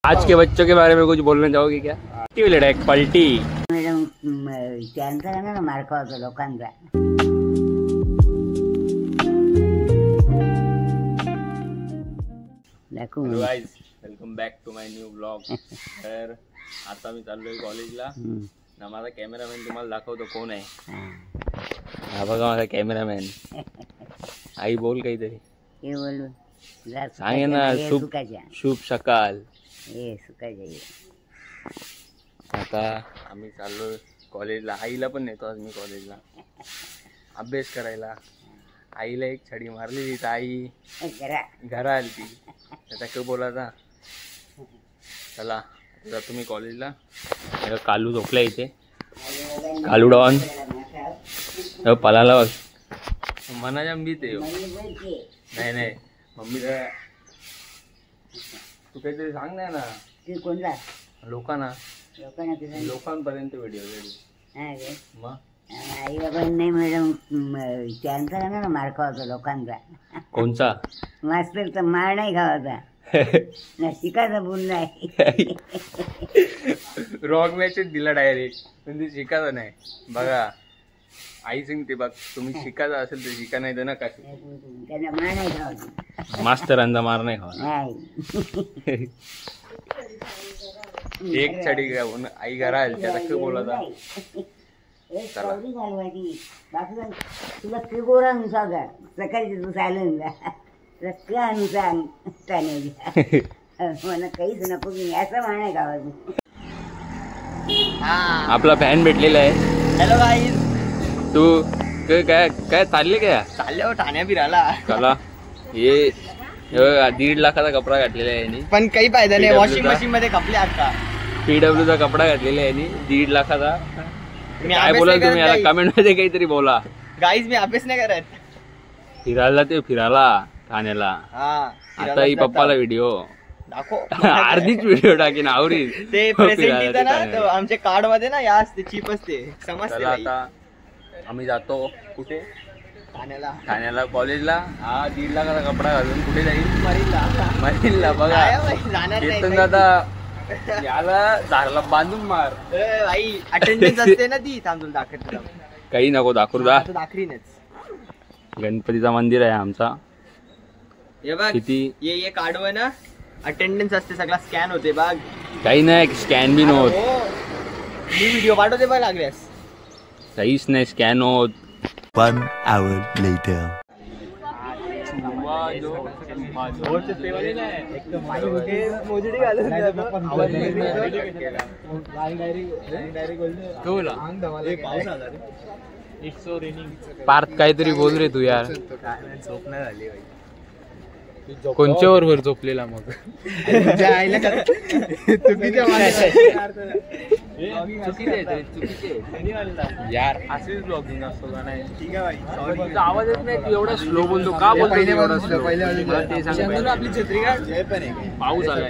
आज के बच्चों के बारे में कुछ बोलना चाहोगे क्या? एक पलटी मॅडम त्यांचा ना मार्क होतो लोकांचा. Hello guys, welcome back to my new blog. तर आता मी चाललोय कॉलेजला ना. माझा कॅमेरामॅन तुम्हाला दाखवतो कोण आहे. हा बघा माझा कॅमेरामॅन. आई बोल काहीतरी. हे बोलू सांगे ना. शुभ सकाळ. आता आम्ही चाललोय कॉलेजला. आईला पण नेतो आज मी कॉलेजला अभ्यास करायला. आईला एक छडी मारली तर आई घरा आली ती. त्याचा काय बोलायचा. चला जातो मी कॉलेजला. कालू झोपला इथे. कालू डॉन पलाला बघ. मनाच्या भीत आहे. नाही नाही मम्मी तू काहीतरी सांग नाही ना. कोणता लोकांपर्यंत व्हिडिओ मग आई बाबा नाही मॅडम त्यांचा ना मार्क होतो लोकांचा. कोणचा मास्तर मार नाही खावाचा ना. शिकायचा बोल नाही. रॉंग मॅचेस दिला डायरेक्ट. म्हणजे शिकायचा नाही. बघा आई सांगते बघ, तुम्ही शिकायचं असेल तर शिका, नाही तर नका. त्यांना मार नाही खावायचा. मास्तरांचा मार नाही खावा. एक छडी घेऊन आई घरा आली. त्याचा काय बोलायचा. तुला गोरा सांग सकाळी तू चालेल सांग मला काहीच नको की असं म्हणाय गावाचं. आपला फॅन भेटलेला आहे. Hello guys. तू काय काय चालले काय. चालले ठाण्या फिरायला. चला हे 1.5 लाखाचा कपडा घातलेला आहे यांनी. पण काही फायदा नाही. वॉशिंग मशीन मध्ये कपडे आता PWचा कपडा घातलेला आहे यांनी 1.5 लाखाचा. मी काय बोला तुम्ही याला कमेंट मध्ये काहीतरी बोला. गाईज मी अभ्यास नाही करत. फिरायला ठाण्याला. आता ही पप्पाला व्हिडिओ दाखव. अर्धीच व्हिडिओ टाकीन आवरी. ते प्रेझेंटीचं ना आमच्या कार्ड मध्ये ना या असते चिप असते समजते. आता आम्ही जातो कुठे. ठाण्याला कॉलेजला. हा 1.5 लाखाचा कपडा घालून कुठे जाईल. मरीनला. बघा येतो आता याला झाडाला बांधून मार. आई अटेंडन्स असते ना ती. थांबून दाखवत काही नको दाखवू दा. दाखवीनच. गणपतीचा मंदिर आहे आमचा. हे बघ किती ये कार्ड वर ना अटेंडन्स असते. सगळा स्कॅन होते बघ. काही नाही स्कॅन बी नव्हत. मी व्हिडिओ पाठवते बघ लागल्यास. काहीच नाही स्कॅन होत. 1 hour later. पार्थ काहीतरी बोल रे तू यार. कोणच्या वर झोपलेला मग. यार असेच ब्लॉगिंग असतो का नाही. आवाज येत नाही. तू एवढा स्लो बोलतो का. बोलतो एवढा स्लो. ते सांग. आपली छत्री का पाऊस आलाय.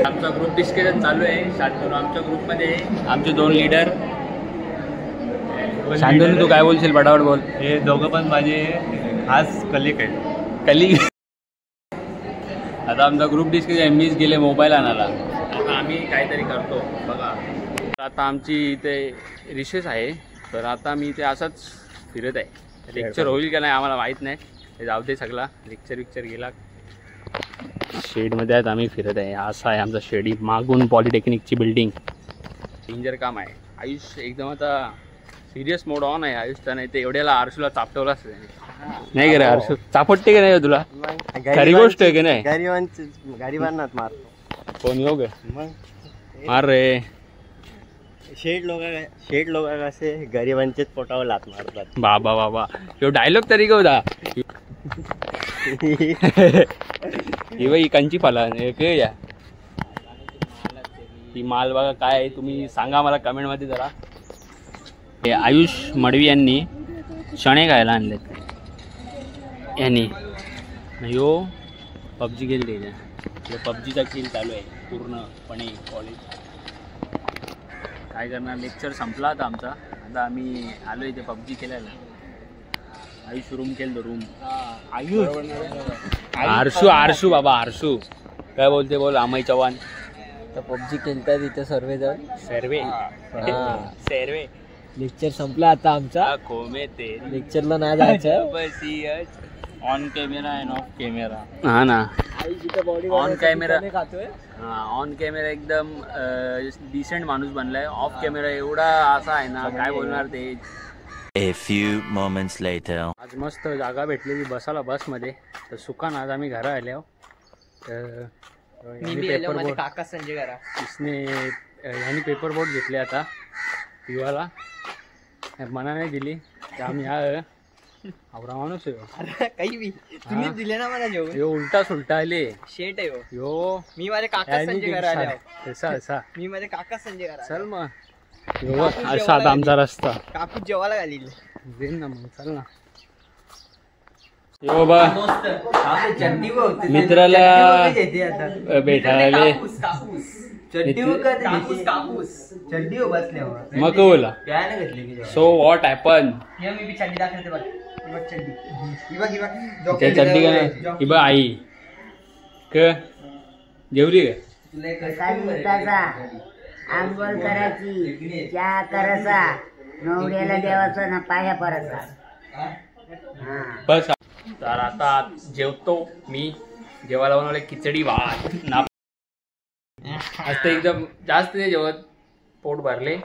आमचा ग्रुप डिस्कशन चालू आहे. शांतनू आमच्या ग्रुपमध्ये आमचे 2 लीडर. शांतनू तू काय बोलशील पटापट बोल. हे दोघं पण माझे खास कलिक आहेत. कलिक. आता आमचा ग्रुप डिस्कशन मीच गेले मोबाईल आणायला. आता आम्ही काहीतरी करतो बघा. आता आमची इथे रिसेस आहे. तर आता मी इथे असाच फिरत आहे. लेक्चर होईल का नाही आम्हाला माहीत नाही. ते जाऊ दे सगळा. लेक्चर गेला. शेडमध्ये आहेत आम्ही फिरत आहे. असा आहे आमचा शेड. मागून पॉलिटेक्निकची बिल्डिंग. डेंजर काम आहे. आयुष एकदम आता सिरियस मोड ऑन आहे. आयुषचा. नाही ते एवढ्याला आरशूला चापटवलाच नाही का रे. आरशू चापटते का नाही तुला. खरी गोष्ट आहे की नाही. गरीबांना मारतो कोण योग मार रे. शेड लोक कसे गरिबांचेच पोटावर लात मारतात. बाबा तो डायलॉग तरी गवदा. ही बाई कंची फला या. ही माल बघा काय आहे. तुम्ही सांगा मला कमेंट मध्ये जरा. हे आयुष मडवी यांनी चणे खायला आणलेत. यांनी यो PUBG खेळले. PUBGचा खेळ चालू आहे पूर्णपणे कॉलेज. काय करणार. लेक्चर संपला आता आमचा. आता आम्ही आलो इथे PUBG खेळायला. आयुष रूम केलं रूम. आरशू बाबा आरशू काय बोलते बोल अमय चव्हाण. तर पबजी खेळतात इथे सर्वे जण. सर्वे सर्वे लेक्चर संपला आता आमचा. कोमे ते लेक्चरला नाही जायचं. On camera and off camera. हा ना ऑन कॅमेरा. हा ऑन कॅमेरा एकदम डिसेंट माणूस बनलाय. ऑफ कॅमेरा एवढा असा आहे ना काय बोलणार ते. A few moments later. आज मस्त जागा भेटलेली बसायला बसमध्ये. तर सुखान आज आम्ही घरा आलो. तर काका संजय करा ह्यानी पेपर बोट घेतले आता पिवाला. मना नाही दिली तर आम्ही आवरा माणूस आहे. काही बी तुम्ही दिले ना मला जेवण. यो उलटा सुलटा आले शेट आहे यो. मी माझे काका संजय करा असा मी माझे काका संजय करा. चल मग असा आता आमचा रस्ता. काकू जेवायला घाली देईन ना मग चल ना. यो बा मित्राला भेटायला मग बोला. So what happen. चड्डी का बा आई क जेवली का आंघोळ करायची चहा करायचा नवऱ्याला देवाचा ना पाया पडायचा. बस. तर आता जेवतो मी. जेवायला बनवले खिचडी भात ना. आज तर एकदम जास्त नाही जेवत. पोट भरले.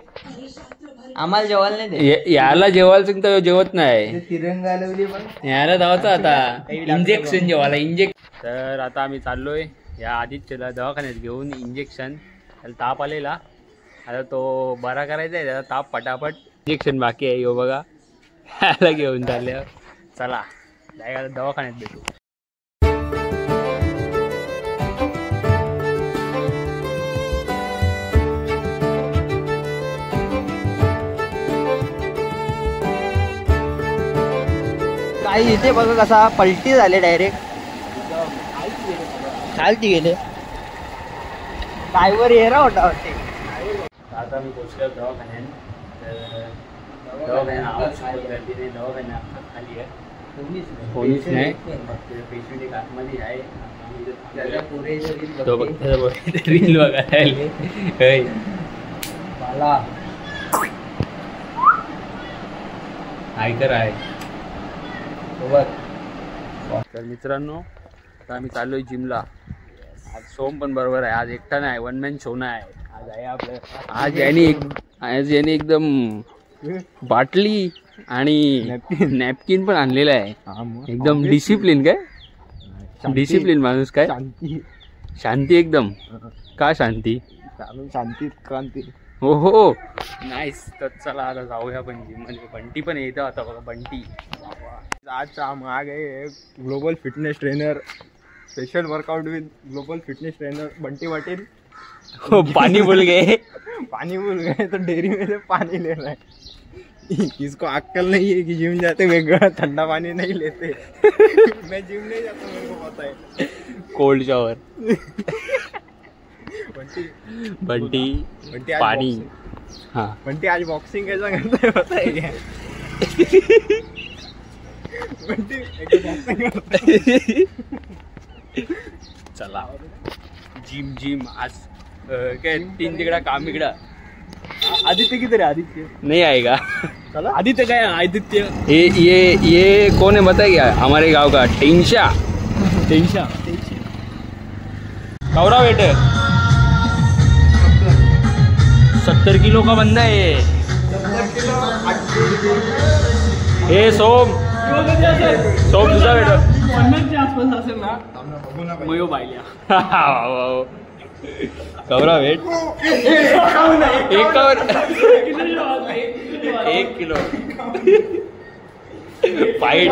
आम्हाला जेवायला नाही दे. याला जेवायला तर जेवत नाही. तिरंगा लावली पण याला धावतो आता इंजेक्शन जेवायला इंजेक्शन. तर आता आम्ही चाललोय या आदित्यला दवाखान्यात घेऊन. इंजेक्शन त्याला ताप आलेला आता तो बरा करायचा आहे. त्याचा ताप पटापट. इंजेक्शन बाकी आहे यो बघा. याला घेऊन चालले. चला दवाखान्यात भेटू. काही इथे बघा कसा पलटी झाले डायरेक्ट. चालती गेले ड्रायव्हर येरा होता वाटते. आता मी पोचलो दवाखान्यात. दवाखान्यात खाली आहे. कोणीच नाही. पेशंट एक आतमध्ये आहे. तो रील बघायला ऐकर आहे. तर मित्रांनो आता आम्ही चाललोय जिमला. आज सोम पण बरोबर आहे. आज एकटा नाही. वन मॅन शो नाही. आज आहे आपलं. आज याने एकदम बाटली आणि नॅपकिन पण आणलेला आहे. एकदम डिसिप्लिन. काय डिसिप्लिन माणूस. काय शांती एकदम. का शांती. शांती क्रांती. हो हो नाईस. तर चला आता जाऊया पण जिम मध्ये. बंटी पण येतं आता बघा. बंटी आज माग आहे global fitness trainer. Special workout with global fitness trainer Bunty Patil. पानी भूल गए. पानी भूल गए तो डेयरी में पानी ले रहा है. इसको अक्कल नहीं है कि जिम जाते वेगळा ठंडा पानी नहीं लेते. मैं जिम नहीं जाता मेरे को पता है. Cold shower. बंटी पानी. हाँ बंटी आज बॉक्सिंग कैसा करता है पता है क्या. चला जिम आज काय 3 तिकडा काम इकडा. आदित्य किधर है. आदित्य नहीं आएगा. आदित्य क्या है. आदित्य ये कौन है बताइए. हमारे गांव का टेंशा. कौरा वेट 70 किलो का बंदा है ये. सोम तुझा वेट 50 आसपास असेल ना. मयो बायल्या कवरा वेट 1 किलो. फाइट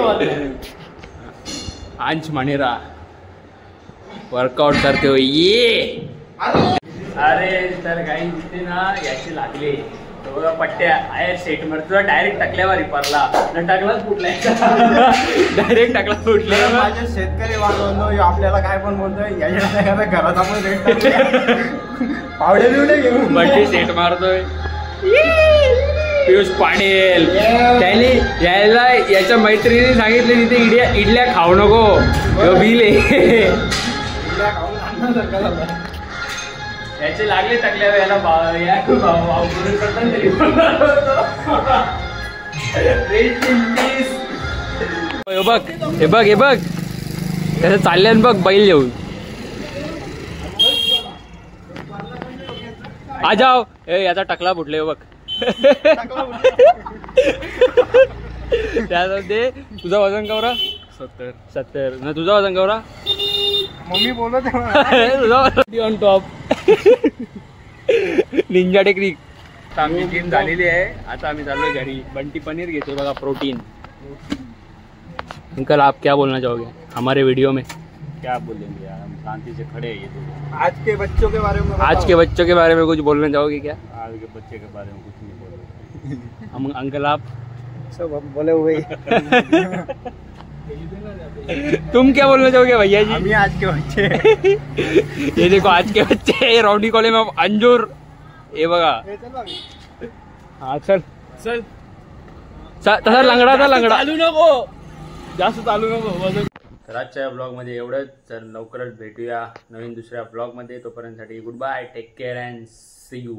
अंश मणिरा वर्कआउट करते हो ये. अरे तर काही तिथे ना याची लागले पट्ट्या आहे सेट मध्ये. तुला डायरेक्ट टाकल्यावर परला न टाकलाच फुटलाय. डायरेक्ट टाकला फुटले. माझे शेतकरी बांधवांनो आपल्याला काय पण बोलतोय. याच्या घरात आपण रेट पावडे बिवडे घेऊन बंटी सेट मारतोय. पियुष पाटील त्याने याच्या मैत्रिणी सांगितले तिथे इडल्या खाऊ नको बिल आहे. याचे लागले टाकल्या याला हे बघ त्याचं चालल्यान बघ बैल घेऊन. आ जाओ याचा टकला फुटले बघ. त्यामध्ये तुझं वजन कवरा 70 ना तुझं वजन कवरा मम्मी बोलत तुझा ऑन टॉप निंजा टेक्निक. आमची जिम झालेली आहे. आता आम्ही चाललोय घरी. बंटी पनीर घेतोय बघा प्रोटीन. अंकल आप क्या बोलना चाहोगे हमारे वीडियो में? क्या बोलेंगे यार, हम शांति से खड़े हैं ये तो। आज के बच्चों के बारे में आज के बच्चों के बारे में कुछ बोलना चाहोगे क्या? आज के बच्चे के बारे में कुछ नहीं बोल रहे। हम अंकल आप सब हम बोले हुए तुम क्या बोलना चाहोगे भैया जी? हम ही आज के बच्चे. ये देखो आज के बच्चे रौडी कॉलेज में अंजूर. हे बघा हा चल तसा लंगडा चालू नको जास्त चालू नको. तर आजच्या या ब्लॉगमध्ये एवढंच. तर लवकरच भेटूया नवीन दुसऱ्या ब्लॉगमध्ये. तोपर्यंतसाठी goodbye, take care and see you.